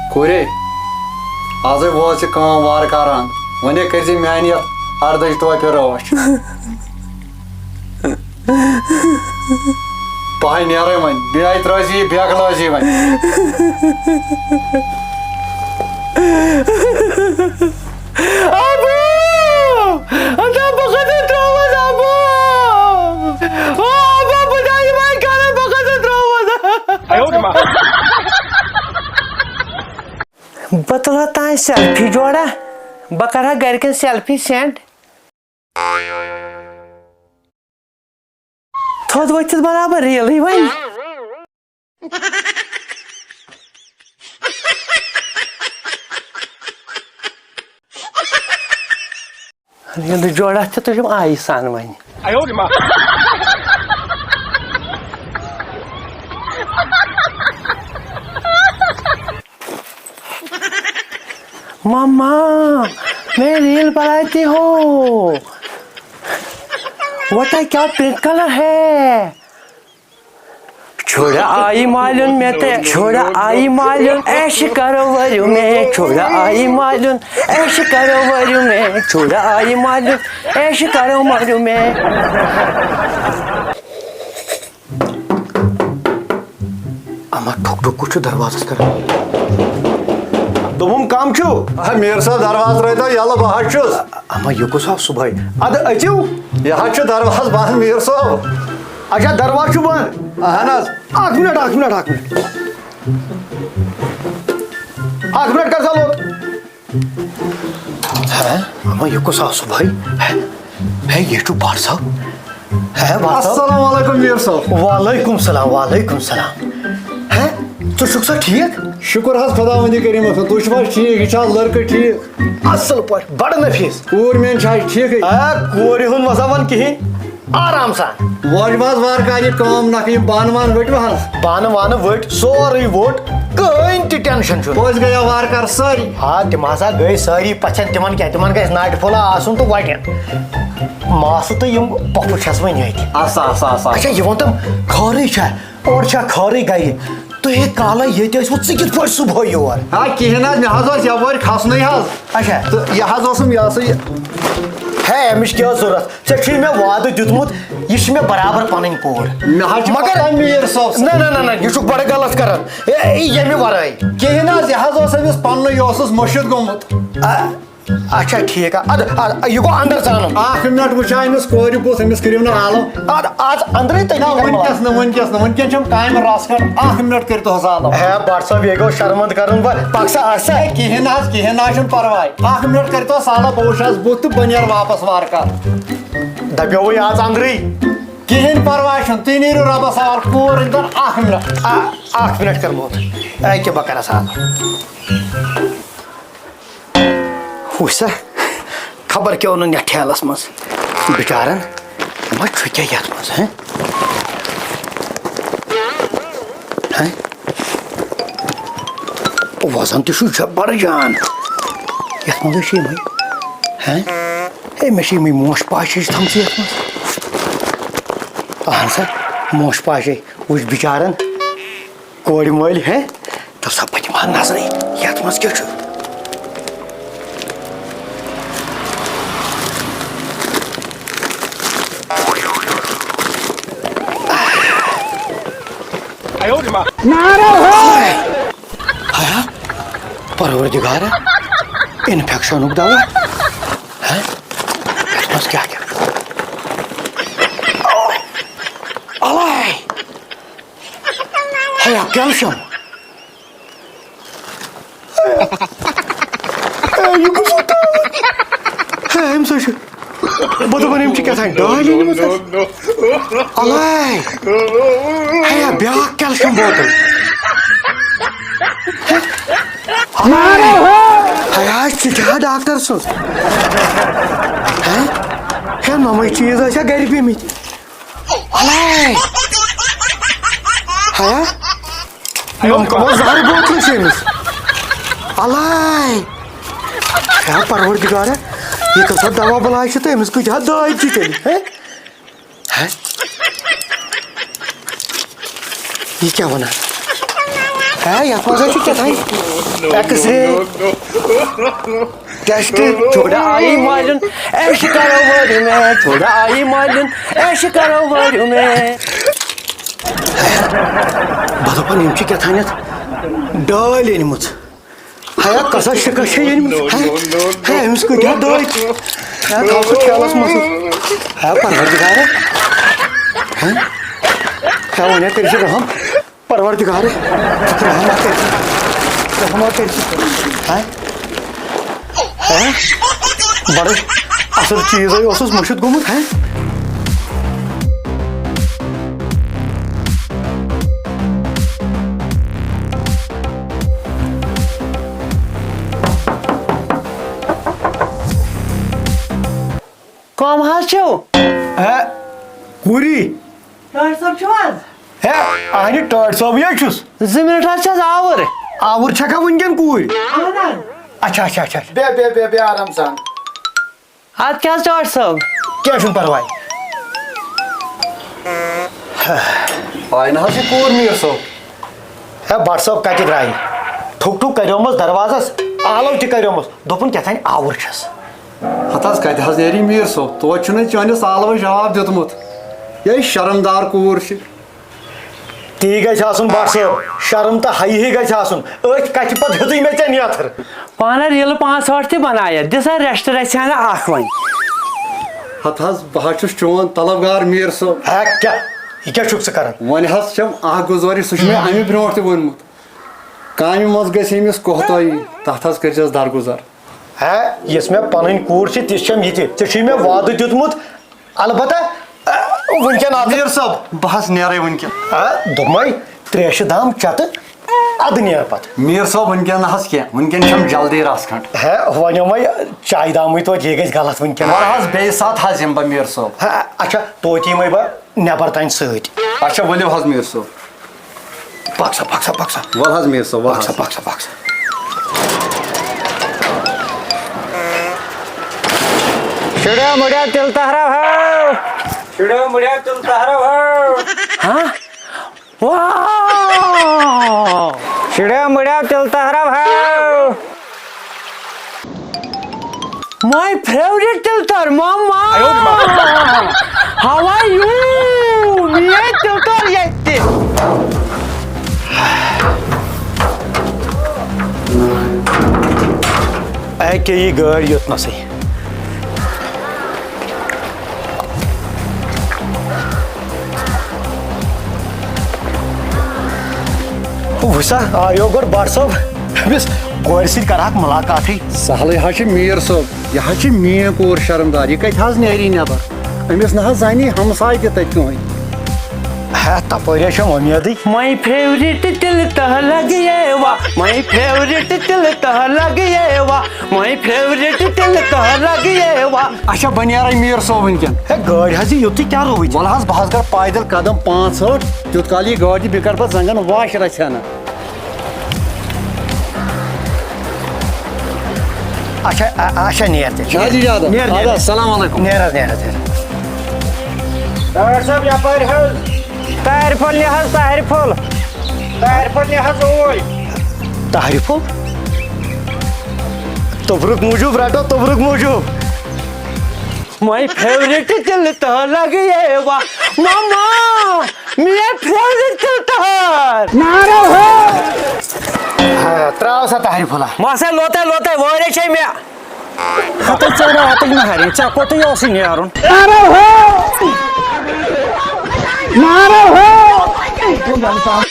Kure, आज वो काम वार करान वने कर मान अर्दज टोपे रोश पाह नेर वन बेत रोजी बेगलोजी वन बतला तान सेल्फी जोड़ा बकरा घर सेल्फी सेंड थोद वक्त बराबर रील ही वन रील जोड़ा तो तुम आई सान वन मम्मा मैं रील बनाती हूँ वो क्या पिंक कलर है छोड़ा आई मालूम मैं ते छोड़ा आई मालूम ऐश करो वरु में छोड़ा आई मालूम ऐश करो वरु में छोड़ा आई मालूम ऐश करो वरु में अमा ठुक ठुक कुछ दरवाजा कर दोम कम छो मीर साहब दरवाज रहा यल बह अमा यह कुछ सुबह अद अचो यह दरवाज बंद मीर साहब अच्छा दरवाज बंद अहन अख मिनट कर चलो अमा यह कुछ सुबह है ये तो बार साहब है अस्सलाम वालेकुम मीर साहब वालेकुम सलाम है तो शुक्र ठीक शुक्र हज खुदा वंदी करीम तुम ठीक यह लड़का ठीक असल पे बड़ नफीस कूर मेन ठीक कोर हुन मजा वन कहें आराम सान वजबाज वार का काम नख बान वान वट बान वान वट सोरे वोट कहीं ति टेंशन पोज गया वार कर सारी हाँ तिम हसा गई सारी पछन तिमन क्या तिमन गई नाट फुला आसुन तो वाटन मासु तो यम पप्पू छस वन ये अच्छा ये वन खरे और खरे गई तो ये काला ये कित पे सुबह योर हाँ कहें मे यवर खसन अच्छा तो यह है अमिश क्या जरूरत ऐ मे वाद दुतमुत यह मे बराबर पन कोर मगर मीर साहब ना यह बड़ गलत कर ये वराई कहें यह पन्न मशद गोमुत अच्छा ठीक है यह गो अंदर चान अख मिनट वुचा अमिस कोर बुत अमिस करियो ना आलम आज अंदर वनकस वन कायम रस कर अख मिनट कर तो आलम है बट साहब ये गो शर्मंद कर पक्सा आसा कहें ना परवाह अख मिनट कर तो आलम बहुत बुत तो बह वापस वार कर दपो आज अंदर कहें परवाह तुम नीरू रबस सवाल कोर अंदर अख मिनट कर मोत बह कर वसा खबर क्या ओन ये ठेलस मज बेचारन मा क्या ये मज हैं वजन तो बड़ जान ये मज हैं हे मे मोश पाश थम ये अहन सा मोश पाश वुच बेचारन कोर मल हैं तब सब पा नजर ये मज क्या परवरदिगार इन्फेक्शन दवा है क्या है कैल्शियम बदबन क्या है ब्या कैल्शियम बोतल है डॉक्टर सुन है नमे चीज गर पीमित कमो जहर बोतल अमिस क्या परवरदिगार ये कसा दवा बलाय तो अमिस कत दाय तेल ये क्या वना है यह क्या था एक्सरे टेस्ट छोड़ा आई मालूम ऐश करो वरु में छोड़ा आई मालूम ऐश करो वरु में बदपन यम क्या था डाल अनमुत हया कसा शिकस है अमिस कटिया दाल ख्यालस मज है परवरदिगार है वन कर रहम परवरदिगार रहम कर बड़े असल चीज मुशद गोमुत है कम हाल छो पूरी डॉक्टर साहब छो है आहनी टॉट सब ये छुस 2 मिनट छस आवर आवर छका वनकन कूर अच्छा अच्छा अच्छा बे आराम सान आज क्या डॉक्टर साहब क्या परवाह आय ना कूर मीर सो है बट सब कत द्राय ठुक ठुक करोमस दरवाजस आलो त करोमस दोपन क्या थान आवर छस हतास कत हज नेरी मीर सो तो चानिस आलव जवाब दितमुत ये शर्मदार कूर ती गई बट सब शर्म तो हई गई कत पे हेतु मे ऐ नेथर पाना रिल 5 बनाया दिसा रेस्ट रहा आख वन हतास बह चोन तलबगार मीर सो है क्या यह क्या स कर वन गुजारि सह मे अमे ब्रो वोनमुत कामि मज गमिस कोहतई तथ कर दरगुजर है यस मे पन कूर तिम ये मे वाद दुतमुत अलबत्ता वनकन मीर सब बहस नेरे वनकन दोपमे त्रेश दाम चत अद नेर पत मीर सब वनकन कह वनकन जल्दी रस खंड है वन मे चाय दाम तो ये गई गलत वनकन बे सात हज यम मीर सब अच्छा तो यम बह नबर तान सत अच्छा वलियो हज मीर सब पक्सा पक्सा पक्सा वल हज मीर सब पक्सा पक्सा पक्सा छिड़ो मुड़िया तिल तहरा भाव छिड़ो मुड़िया तिल तहरा भाव हाँ वाह छिड़ो मुड़िया तिल तहरा भाव My favorite tilter, Mama. How are you? Me tilter yetti. Eke iyi gör yutması. Vusa ayo gor barsov. Biz गोरसी कराक मुलाकात है सहल मीर सोब यह मे कूर शर्मदार यह कत नेरी नबर अमिस ना जानी हमसाय ते तहन है तपरिया उम्मीद माय फेवरेट तिल तह लगे वा माय फेवरेट तिल तह लगे वा माय फेवरेट तिल तह लगे वा अच्छा बनियार मीर सोब वनकन है गाड़ी हज युत क्या रोज वल बहस कर पैदल कदम 5-8 तुत काल यह गाड़ी बह कर जंगन वाश रचना अच्छा अच्छा नेर जी ज्यादा अस्सलाम वालेकुम नेर नेर डॉक्टर साहब यपर तार फल ने तार फल ओय तारीफो तबरुक मूजूब राटो तबरुक मूजूब माय फेवरेट तिल तह लगे वा मामा मेरा फेवरेट तिल तह नारो हो त्राव सा तारीफोला मासे लोते लोते वरे छे मे हत चरा हत न हरे चाको तो योसी नेरुन नारो हो